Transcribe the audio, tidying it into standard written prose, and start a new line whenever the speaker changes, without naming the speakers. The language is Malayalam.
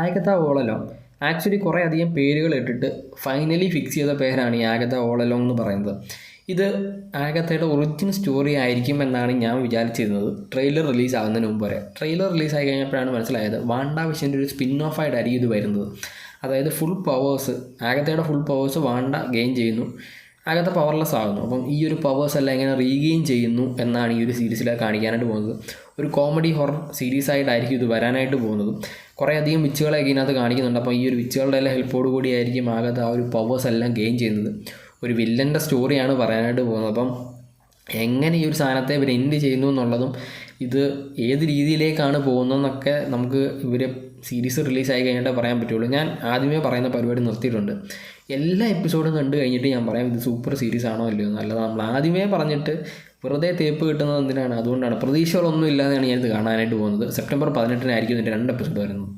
ആഗത ഓൾ അലോങ് ആക്ച്വലി കുറേ അധികം പേരുകൾ ഇട്ടിട്ട് ഫൈനലി ഫിക്സ് ചെയ്ത പേരാണ് ഈ ആഗത ഓൾ അലോങ് എന്ന് പറയുന്നത്. ഇത് ആഗത്തയുടെ ഒറിജിനൽ സ്റ്റോറി ആയിരിക്കും എന്നാണ് ഞാൻ വിചാരിച്ചിരുന്നത് ട്രെയിലർ റിലീസ് ആകുന്നതിന് മുമ്പ് വരെ. ട്രെയിലർ റിലീസായി കഴിഞ്ഞപ്പോഴാണ് മനസ്സിലായത് വാണ്ട വിഷൻ്റെ ഒരു സ്പിൻ ഓഫ് ആയിട്ടായിരിക്കും ഇത് വരുന്നത്. അതായത് ഫുൾ പവേഴ്സ് ആഗത്തയുടെ ഫുൾ പവേഴ്സ് വാണ്ട ഗെയിൻ ചെയ്യുന്നു, ആഗത്ത പവർലെസ് ആകുന്നു. അപ്പം ഈ ഒരു പവേഴ്സ് എല്ലാം എങ്ങനെ റീഗെയിൻ ചെയ്യുന്നു എന്നാണ് ഈ ഒരു സീരീസിൽ കാണിക്കാനായിട്ട് പോകുന്നത്. ഒരു കോമഡി ഹൊറർ സീരീസ് ആയിട്ടായിരിക്കും ഇത് വരാനായിട്ട് പോകുന്നത്. കുറേ അധികം വിച്ചുകളൊക്കെ ഇതിനകത്ത് കാണിക്കുന്നുണ്ട്. അപ്പോൾ ഈ ഒരു വിച്ചുകളുടെ എല്ലാം ഹെൽപ്പോട് കൂടിയായിരിക്കും ആഗത്ത ആ ഒരു പവേഴ്സ് എല്ലാം ഗെയിൻ ചെയ്യുന്നത്. ഒരു വില്ലൻ്റെ സ്റ്റോറിയാണ് പറയാനായിട്ട് പോകുന്നത്. അപ്പം എങ്ങനെ ഈ ഒരു സാധനത്തെ ഇവർ എൻഡ് ചെയ്യുന്നു എന്നുള്ളതും ഇത് ഏത് രീതിയിലേക്കാണ് പോകുന്നതെന്നൊക്കെ നമുക്ക് ഇവർ സീരീസ് റിലീസായി കഴിഞ്ഞിട്ടേ പറയാൻ പറ്റുള്ളൂ. ഞാൻ ആദ്യമേ പറയുന്ന പരിപാടി നിർത്തിയിട്ടുണ്ട്. എല്ലാ എപ്പിസോഡും കണ്ടു കഴിഞ്ഞിട്ട് ഞാൻ പറയാം ഇത് സൂപ്പർ സീരീസ് ആണോ അല്ലയോ എന്നല്ലാതെ നമ്മൾ ആദ്യമേ പറഞ്ഞിട്ട് വെറുതെ തേപ്പ് കിട്ടുന്നത് എന്തിനാണ്? അതുകൊണ്ടാണ് പ്രതീക്ഷകളൊന്നും ഇല്ലാതെയാണ് ഞാനിത് കാണാനായിട്ട് പോകുന്നത്. സെപ്റ്റംബർ 18-നായിരിക്കും ഇതിൻ്റെ 2 എപ്പിസോഡ് വരുന്നത്.